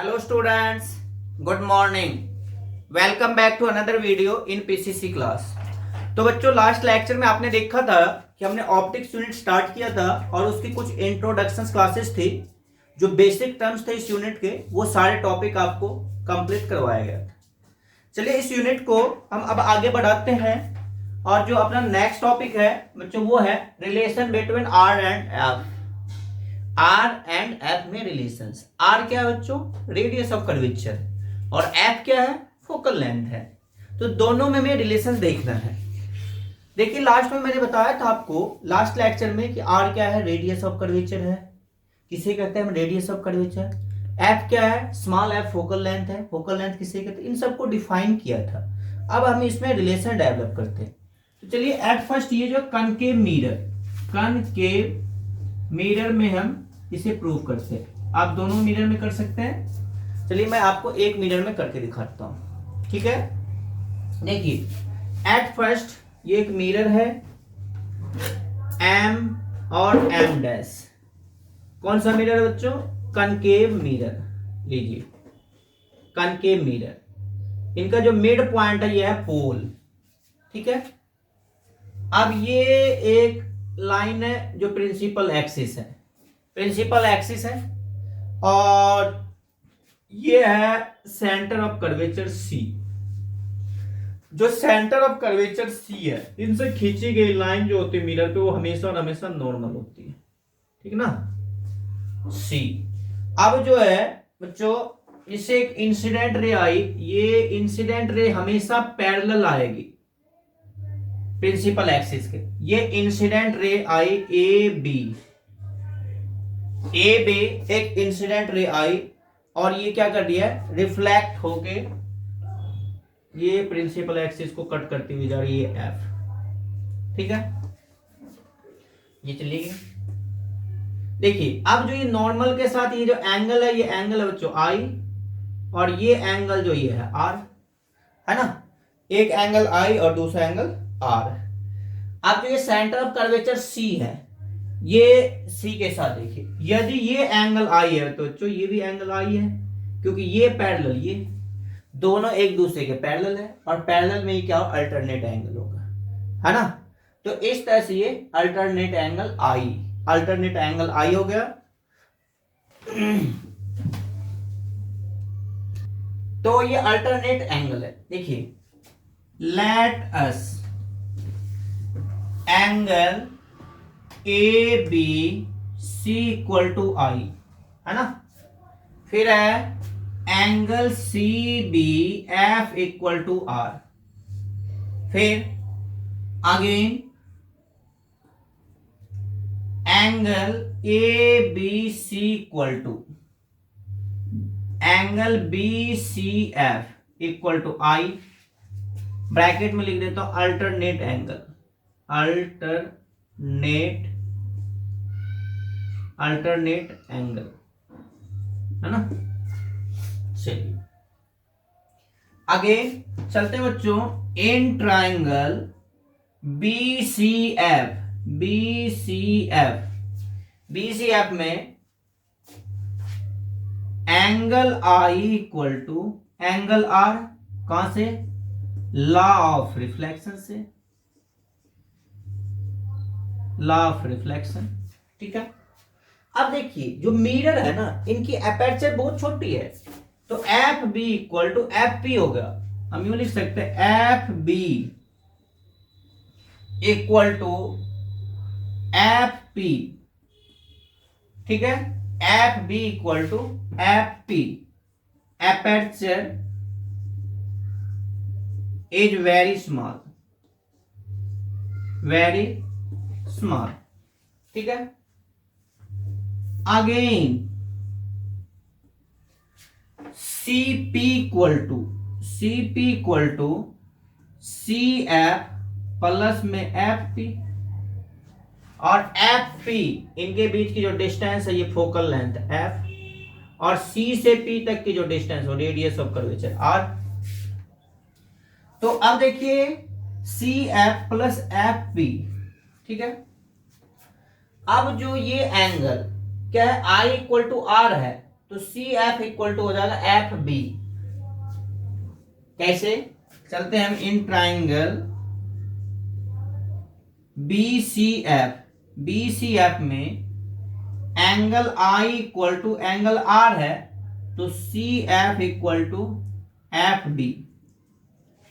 Hello students, good morning. Welcome back to another video in PCC class. तो बच्चों last lecture में आपने देखा था कि हमने ऑप्टिक्स यूनिट स्टार्ट किया था और उसकी कुछ इंट्रोडक्शन क्लासेस थी। जो बेसिक टर्म्स थे इस यूनिट के वो सारे टॉपिक आपको कंप्लीट करवाया गया था। चलिए इस यूनिट को हम अब आगे बढ़ाते हैं और जो अपना नेक्स्ट टॉपिक है बच्चों वो है relation between R and F. R and F में रिलेशंस। आर क्या है बच्चों? Radius of curvature. और एफ क्या है? फोकल लेंथ है। तो दोनों में हमें रिलेशंस देखना है। देखिए लास्ट में मैंने बताया था आपको लास्ट लेक्चर में कि आर क्या है? रेडियस ऑफ कर्वेचर है। किसे कहते हैं हम? Radius of curvature. एफ क्या है? स्मॉल एफ फोकल लेंथ है। फोकल लेंथ किसे कहते हैं? इन सबको डिफाइन किया था। अब हम इसमें रिलेशन डेवलप करते हैं। तो चलिए एट फर्स्ट ये जो कनकेव मिरर में हम इसे प्रूव करते हैं। आप दोनों मिरर में कर सकते हैं। चलिए मैं आपको एक मिरर में करके दिखाता हूं, ठीक है? देखिए एट फर्स्ट ये एक मिरर है एम और एम डैश। कौन सा मिरर है बच्चों? Concave mirror. लीजिए कनकेव मिरर, इनका जो मिड पॉइंट है ये है पोल, ठीक है? अब ये एक लाइन है जो प्रिंसिपल एक्सिस है, और ये है सेंटर ऑफ कर्वेचर सी। जो सेंटर ऑफ कर्वेचर सी है इनसे खींची गई लाइन जो होती है मिरर पे वो हमेशा और हमेशा नॉर्मल होती है, ठीक है ना? सी। अब जो है बच्चों इससे एक इंसिडेंट रे आई, ये इंसिडेंट रे हमेशा पैरेलल आएगी प्रिंसिपल एक्सिस के। ये incident ray I A B एक इंसिडेंट रे आई और ये क्या कर दिया है? रिफ्लेक्ट होके ये प्रिंसिपल एक्सिस को कट करती हुई जा रही है एफ, ठीक है? ये चलिए देखिए अब जो ये नॉर्मल के साथ ये जो एंगल है, ये एंगल है बच्चों आई, और ये एंगल जो ये है आर, है ना? एक एंगल आई और दूसरा एंगल आर। अब जो ये सेंटर ऑफ कर्वेचर सी है, ये सी के साथ देखिए यदि ये एंगल आई है तो बच्चों ये भी एंगल आई है, क्योंकि ये पैरेलल, ये दोनों एक दूसरे के पैरेलल है, और पैरेलल में ये क्या हो? अल्टरनेट एंगल होगा, है ना? तो इस तरह से ये अल्टरनेट एंगल आई हो गया। तो ये अल्टरनेट एंगल है। देखिए let us angle A B C equal to I, है ना? फिर है angle C B F equal to R. फिर again angle A B C equal to angle B C F equal to I. Bracket में लिख देता हूं alternate angle, alternate angle, है ना? चलिए आगे चलते हैं बच्चों। In triangle B C F में angle I equal to angle R. कहां से? लॉ ऑफ रिफ्लेक्शन, ठीक है? अब देखिए जो मिरर है ना इनकी एपर्चर बहुत छोटी है, तो F B equal to F P होगा। हम यूं लिख सकते हैं F B equal to F P, ठीक है? F B equal to F P. Aperture is very small, ठीक है? Again CP equal to C F plus में FP, और FP इनके बीच की जो डिस्टेंस है ये फोकल लेंथ F, और C से P तक की जो डिस्टेंस हो रेडियस ऑफ कर्वेचर R। तो अब देखिए CF प्लस FP, ठीक है? अब जो ये एंगल क्या है? I इक्वल टू आर है, तो सी एफ इक्वल टू हो जाएगा एफ बी। कैसे? चलते हैं हम in triangle B C F में angle I equal to angle R है, तो C F equal to F B,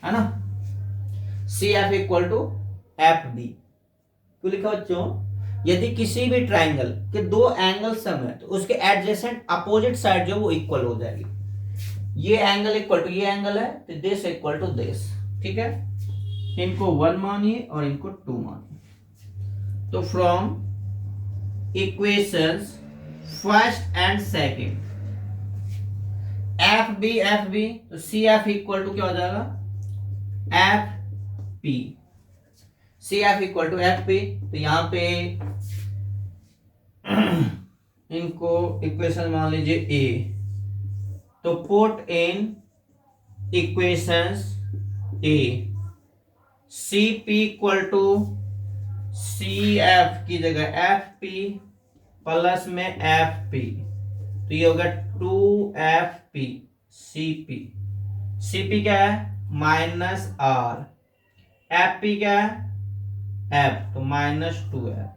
है ना। C F equal to F B क्यों लिखा बच्चों? यदि किसी भी ट्राइंगल के दो एंगल सम है तो उसके एडजेसेंट अपोजिट साइड जो वो इक्वल हो जाएगी। ये एंगल इक्वल टू ये एंगल है तो दिस इक्वल टू दिस, ठीक है। इनको 1 मानिए और इनको 2 मानिए। तो from equations first and second F B तो सी एफ इक्वल टू क्या हो जाएगा F P. C F equal to F P, तो यहां पे इनको इक्वेशन मान लीजिए ए, तो put in equations A C P equal to C F की जगह एफ पी प्लस में एफ पी, तो ये होगा 2FP CP। CP क्या है माइनस आर, एफ पी क्या है एफ, तो माइनस 2F।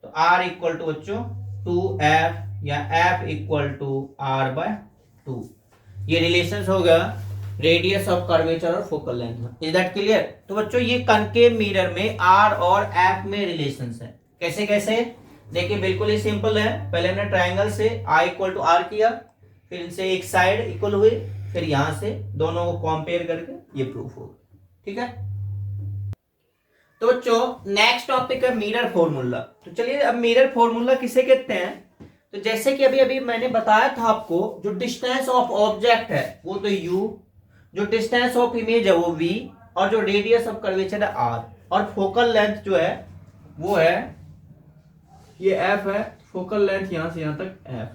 तो R इक्वल टू बच्चों 2F या F इक्वल टू R/2। ये रिलेशन होगा रेडियस ऑफ कर्वेचर और फोकल लेंथ में। Is that clear? तो बच्चों ये कनकेव मिरर में R और F में रिलेशन है। कैसे कैसे देखिए, बिल्कुल ही सिंपल है। पहले हमने ट्राइंगल से I इक्वल टू R किया, फिर इनसे एक साइड इक्वल हुई, फिर यहां से दोनों को कंपेयर करके ये प्रूफ होगा, ठीक है। तो बच्चों नेक्स्ट टॉपिक है मिरर फॉर्मूला। तो चलिए अब मिरर फॉर्मूला किसे कहते हैं? तो जैसे कि अभी अभी मैंने बताया था आपको, जो डिस्टेंस ऑफ ऑब्जेक्ट है वो तो u, जो डिस्टेंस ऑफ इमेज है वो v, और जो रेडियस ऑफ कर्वेचर है r, और फोकल लेंथ जो है वो है ये f है, फोकल लेंथ यहां से यहां तक f।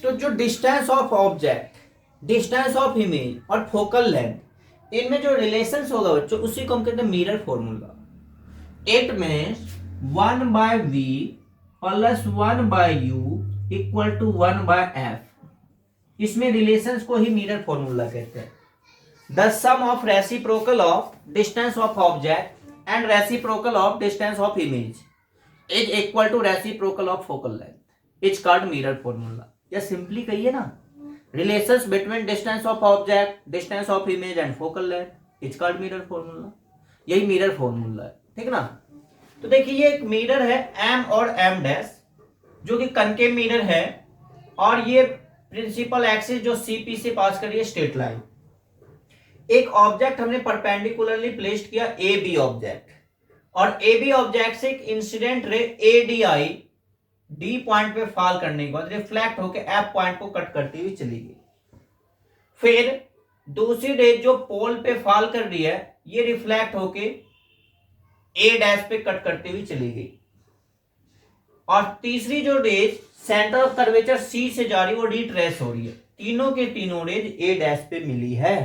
तो जो distance of object, distance of image और फोकल लेंथ, इनमें जो रिलेशंस होगा बच्चों उसी को हम कहते हैं mirror formula. It means 1/v plus 1/u equal to 1/f। इसमें रिलेशंस को ही मिरर फॉर्मूला कहते हैं। The sum of reciprocal of distance of object and reciprocal of distance of image is equal to reciprocal of focal length is called mirror formula. या simply कहिए ना, relations between distance of object, distance of image and focal length is called mirror formula. यही mirror formula है, ठीक ना। तो देखिए ये एक मिरर है M और M डैश, जो कि कनकेव मिरर है, और ये प्रिंसिपल एक्सिस जो CP से पास कर रही है स्ट्रेट लाइन। एक ऑब्जेक्ट हमने परपेंडिकुलरली प्लेस्ड किया AB ऑब्जेक्ट, और AB ऑब्जेक्ट से एक incident ray ADI D point पे फॉल करने के बाद रिफ्लेक्ट होकर F पॉइंट को कट करती हुई चली गई। फिर दूसरी रे जो पोल पे फॉल कर रही है ये रिफ्लेक्ट होके A डैश पे कट करती हुई चली गई, और तीसरी जो rays centre of curvature C से जा रही है वो रिट्रेस हो रही है। तीनों के तीनों रेज A डैश पे मिली है,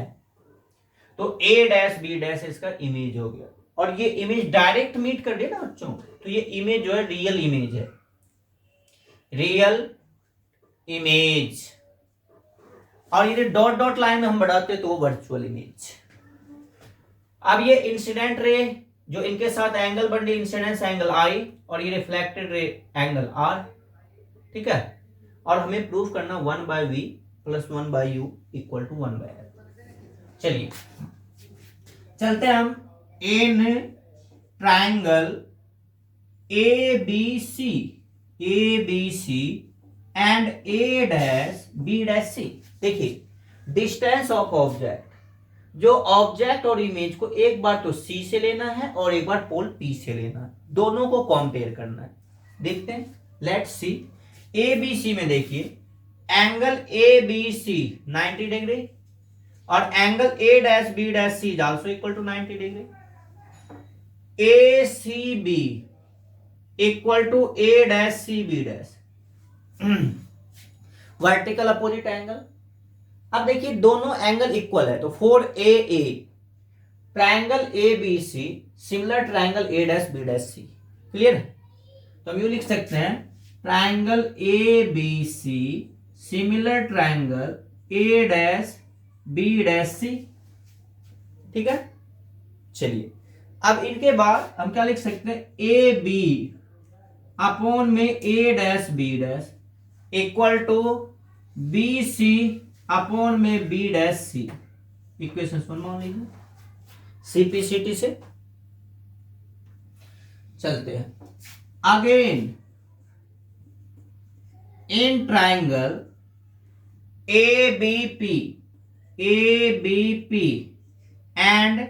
तो A डैश B डैश इसका इमेज हो गया। और ये इमेज डायरेक्ट मीट कर रही है ना बच्चों, तो ये इमेज जो है रियल इमेज है, रियल इमेज। और ये डॉट डॉट लाइन में हम बढ़ाते हैं तो वो वर्चुअल इमेज। अब ये इंसिडेंट रे जो इनके साथ एंगल बन रही, इंसिडेंस एंगल I, और ये रिफ्लेक्टेड रे एंगल R, ठीक है। और हमें प्रूफ करना 1/v plus 1/u equal to 1/f। चलिए चलते हैं हम in triangle ABC and A dash B dash C। देखिए डिस्टेंस ऑफ ऑब्जेक्ट, जो ऑब्जेक्ट और इमेज को एक बार तो C से लेना है और एक बार पोल P से लेना है, दोनों को कंपेयर करना है। देखते हैं, लेट्स सी ABC में देखिए एंगल ABC 90 डिग्री और angle A dash B dash C is also equal to 90 degree. ACB equal to A dash CB dash, vertical opposite angle. अब देखिए दोनों एंगल इक्वल है, तो 4AA triangle ABC similar triangle A dash B dash C। Clear? तो हम यूं लिख सकते हैं triangle A B C similar triangle A dash B dash C. ठीक है, चलिए अब इनके बाद हम क्या लिख सकते हैं, ए बी अपॉन में A dash B dash equal to B C upon में B dash C. Equation one मान लीजिए, सीपीसीटी से चलते हैं। Again in triangle ABP and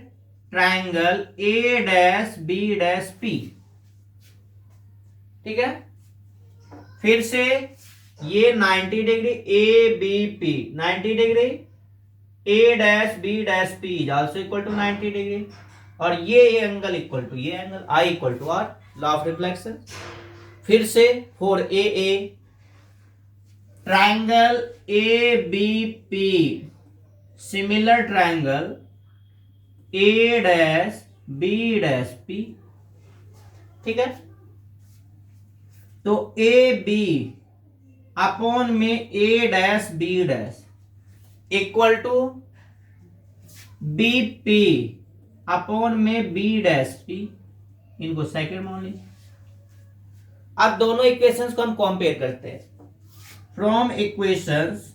triangle A dash B dash P। ठीक है, फिर से ये 90 degree ABP 90 degree A dash B dash P is also equal to 90 degree और ये एंगल इक्वल टू ये angle I equal to R, law of reflection. फिर से for AA triangle ABP similar triangle A dash B dash P। ठीक है, तो AB upon में A dash B dash equal to BP upon में B dash P। इनको second मान लीजिए। अब दोनों इक्वेशंस को हम कंपेयर करते हैं। From equations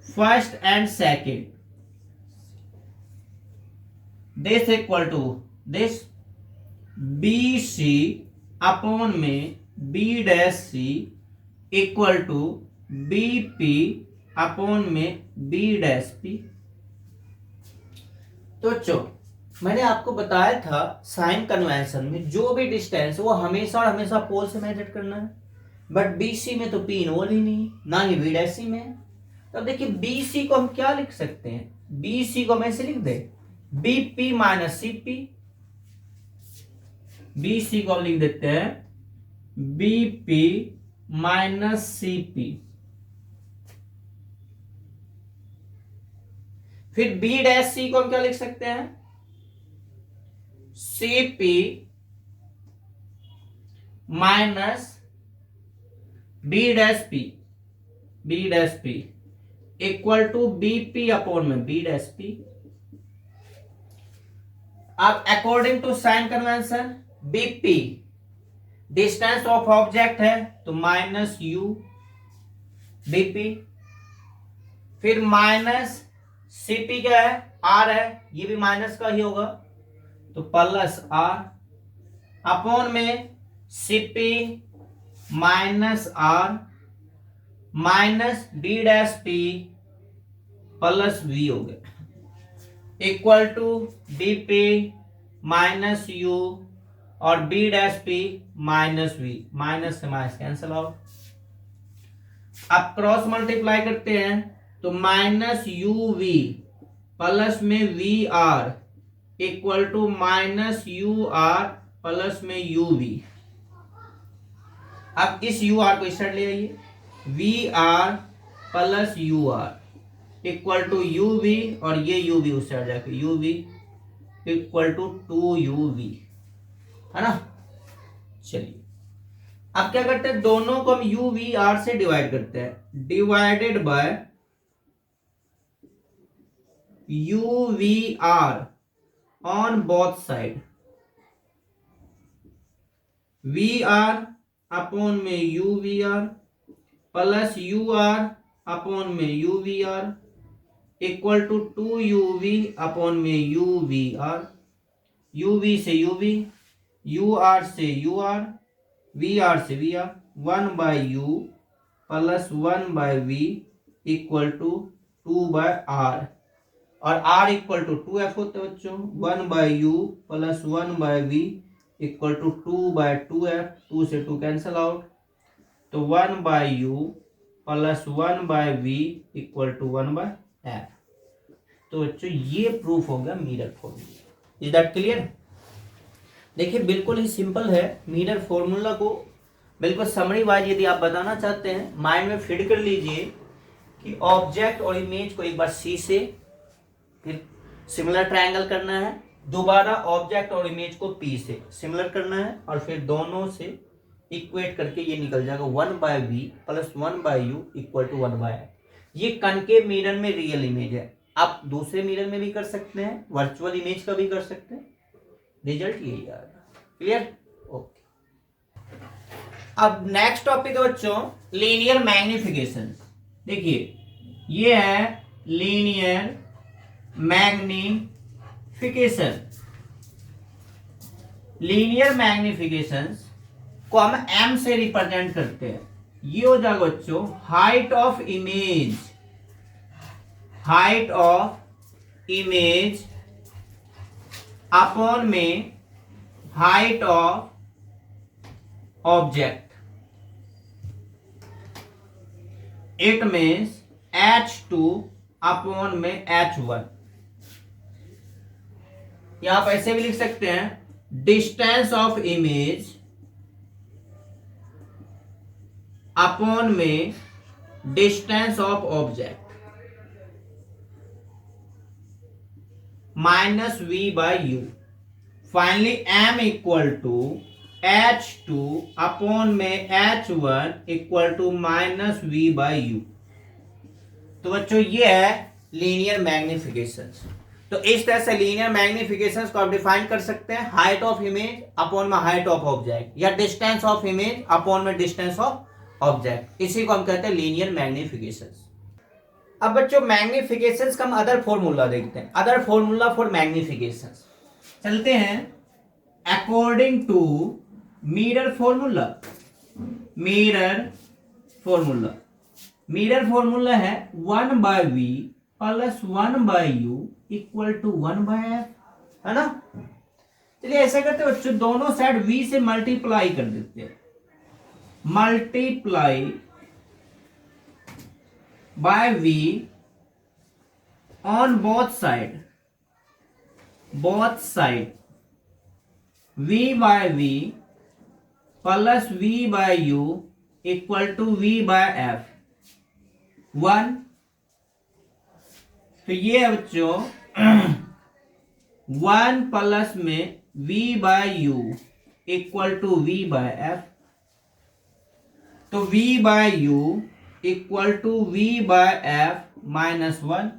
first and second, this equal to this BC upon में B dash C equal to BP upon में B डैश P। तो मैंने आपको बताया था साइन कन्वेंशन में जो भी डिस्टेंस वो हमेशा और हमेशा पोल से मेजर करना है, बट BC में तो P इन्वॉल्व ही नहीं, ना ही B डैश C में है। तो देखिए BC को हम क्या लिख सकते हैं, BC को हम ऐसे लिख दे BP माइनस CP। BC को हम लिख देते हैं BP माइनस CP। फिर B डैश C को हम क्या लिख सकते हैं, CP minus B dash P equal to BP upon में B डैश P। अब according to sign convention BP distance of object है तो माइनस U BP, फिर माइनस CP क्या है, R है, ये भी माइनस का ही होगा तो प्लस R अपॉन में CP minus R minus B dash P plus V हो गया equal to BP minus U और B dash P minus V। Minus से माइनस कैंसिल आउट। अब क्रॉस मल्टीप्लाई करते हैं तो माइनस UV प्लस में VR equal to minus UR plus में UV। अब इस UR को इस साइड ले आइए, VR plus UR equal to UV और ये UV उस साइड जाके UV इक्वल टू 2UV, है ना। चलिए अब क्या करते हैं, दोनों को हम UVR से डिवाइड करते हैं, divided by UVR on both side. VR upon में UVR प्लस UR अपॉन में UVR equal to 2UV upon में UVR। UV से UV, UR से UR, VR से VR, 1 by U plus 1 by V equal to 2 by R और R equal to 2F होते हैं बच्चों। 1 by U plus 1 by V equal to 2 by 2F, 2 से 2 cancel out तो 1 by U plus 1 by V equal to 1 by F। तो बच्चों ये proof हो गया mirror formula. Is that clear? देखिए बिल्कुल ही सिंपल है। मिरर फॉर्मूला को बिल्कुल समरी वाइज यदि आप बताना चाहते हैं माइंड में फिट कर लीजिए कि ऑब्जेक्ट और इमेज को एक बार सी से फिर सिमिलर ट्रायंगल करना है, दोबारा ऑब्जेक्ट और इमेज को पी से सिमिलर करना है और फिर दोनों से इक्वेट करके ये निकल जाएगा 1/v plus 1/u equal to 1/f। ये कनकेव मिरर में रियल इमेज है, आप दूसरे मिरर में भी कर सकते हैं, वर्चुअल इमेज का भी कर सकते हैं, रिजल्ट यही आएगा। क्लियर? ओके। अब नेक्स्ट टॉपिक है बच्चों लीनियर मैग्निफिकेशन। देखिए ये है लीनियर मैग्निफिकेशन। लीनियर मैग्निफिकेशन को हम m से रिप्रेजेंट करते हैं। ये हो जाएगा बच्चों height of image, height of image upon में height of object. It means h2 upon में h1। यहां आप ऐसे भी लिख सकते हैं डिस्टेंस ऑफ इमेज अपॉन में distance of object minus v/u। Finally m equal to h2 upon में h1 equal to minus v/u। तो बच्चों ये है लीनियर मैग्निफिकेशन। तो इस तरह से लीनियर मैग्निफिकेशन को आप डिफाइन कर सकते हैं हाइट ऑफ इमेज अपॉन में हाइट ऑफ ऑब्जेक्ट, या डिस्टेंस ऑफ इमेज अपॉन में डिस्टेंस ऑफ ऑब्जेक्ट। इसी को हम कहते हैं लीनियर मैग्निफिकेशन। अब बच्चों मैग्निफिकेशन का हम अदर फॉर्मूला देखते हैं, अदर फॉर्मूला फॉर मैग्निफिकेशन। चलते हैं according to mirror formula. Mirror formula, mirror formula है 1/v plus 1/u equal to 1/f, है ना। चलिए ऐसा करते हैं बच्चों, दोनों साइड v से मल्टीप्लाई कर देते हैं। Multiply by v on both side, both side v/v plus v/u equal to v/f 1। तो ये है बच्चों 1 प्लस में v/u इक्वल टू v/f। तो v/u equal to v/f minus 1।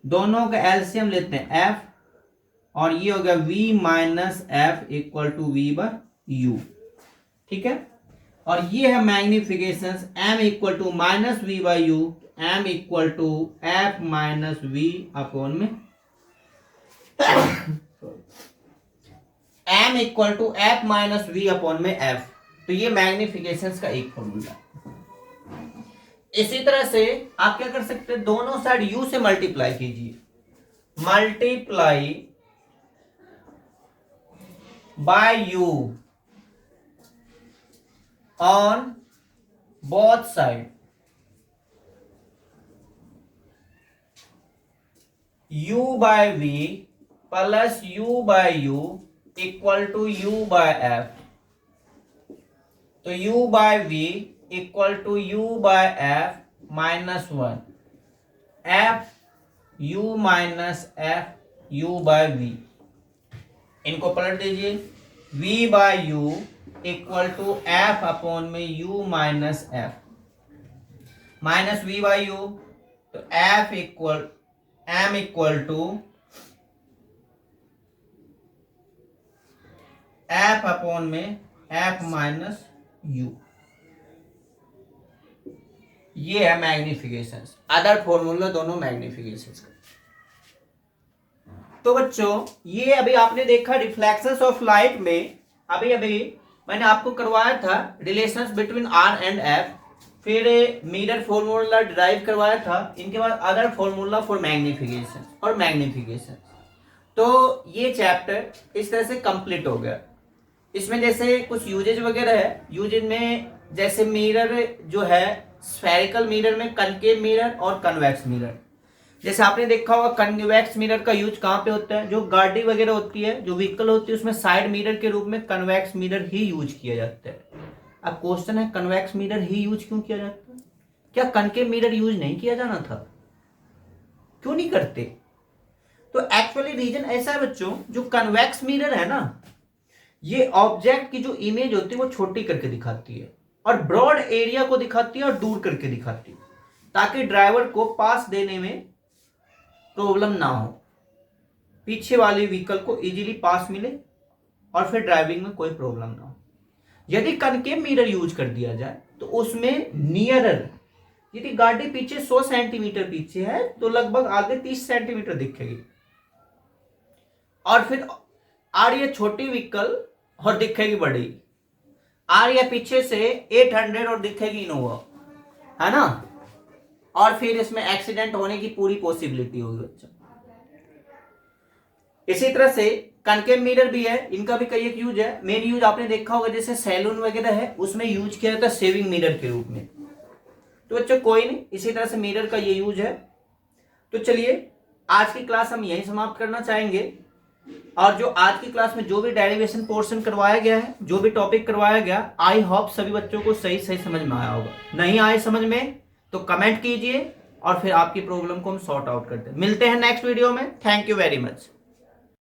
दोनों का एलसीएम लेते हैं f, और ये हो गया v minus f equal to v/u। ठीक है, और ये है magnification m equal to minus v/u, m equal to f minus v upon में m equal to f minus v upon में f। तो ये मैग्निफिकेशन का एक फॉर्मूला। इसी तरह से आप क्या कर सकते हैं, दोनों साइड u से मल्टीप्लाई कीजिए। Multiply by u on both side, u/v plus u/u equal to u/f। तो u/v equal to u/f minus 1, f u minus f u/v। इनको पलट दीजिए, v/u equal to f upon में u minus f, minus v/u। तो f equal m equal to f upon में f minus u। ये है magnification, other formula दोनों magnification का। तो बच्चों ये अभी आपने देखा रिफ्लेक्शंस ऑफ लाइट में, अभी अभी मैंने आपको करवाया था relations between R and F, फिर मिरर फॉर्मूला डिराइव करवाया था, इनके बाद अदर फॉर्मूला फॉर मैग्निफिकेशन और मैग्निफिकेशन। तो ये चैप्टर इस तरह से कंप्लीट हो गया। इसमें जैसे कुछ यूजेज वगैरह है, यूजेज में जैसे मिरर जो है स्फेरिकल मिरर में कनकेव मिरर और कन्वेक्स मिरर। जैसे आपने देखा होगा कन्वेक्स मिरर का यूज कहाँ पे होता है, जो गाड़ी वगैरह होती है, जो व्हीकल होती है, उसमें साइड मिरर के रूप में कन्वेक्स मिरर ही यूज किया जाता है। अब क्वेश्चन है कन्वेक्स मिरर ही यूज क्यों किया जाता है, क्या कनकेव मिरर यूज नहीं किया जाना था, क्यों नहीं करते? तो एक्चुअली रीजन ऐसा है बच्चों, जो कन्वेक्स मिरर है ना, ये ऑब्जेक्ट की जो इमेज होती है वो छोटी करके दिखाती है और ब्रॉड एरिया को दिखाती है और दूर करके दिखाती है, ताकि ड्राइवर को पास देने में प्रॉब्लम ना हो, पीछे वाले व्हीकल को इजीली पास मिले और फिर ड्राइविंग में कोई प्रॉब्लम ना हो। यदि कनकेव मिरर यूज कर दिया जाए तो उसमें नियरर, यदि गाड़ी पीछे 100 सेंटीमीटर पीछे है तो लगभग आगे 30 सेंटीमीटर दिखेगी, और फिर आ रही है छोटी व्हीकल और दिखेगी बड़ी, आ रही है पीछे से 800 और दिखेगी इनोवा, है ना, और फिर इसमें एक्सीडेंट होने की पूरी पॉसिबिलिटी होगी बच्चा। इसी तरह से कनकेव मिरर भी है, इनका भी कई एक यूज है। मेन यूज आपने देखा होगा जैसे सैलून वगैरह है उसमें यूज किया जाता है सेविंग मिरर के रूप में। तो बच्चों कोई नहीं, इसी तरह से मिरर का ये यूज है। तो चलिए आज की क्लास हम यहीं समाप्त करना चाहेंगे, और जो आज की क्लास में जो भी डेरिवेशन पोर्शन करवाया गया है, जो भी टॉपिक करवाया गया, आई होप सभी बच्चों को सही सही समझ में आया होगा। नहीं आए समझ में तो कमेंट कीजिए और फिर आपकी प्रॉब्लम को हम सॉर्ट आउट करते हैं। मिलते हैं नेक्स्ट वीडियो में। Thank you very much.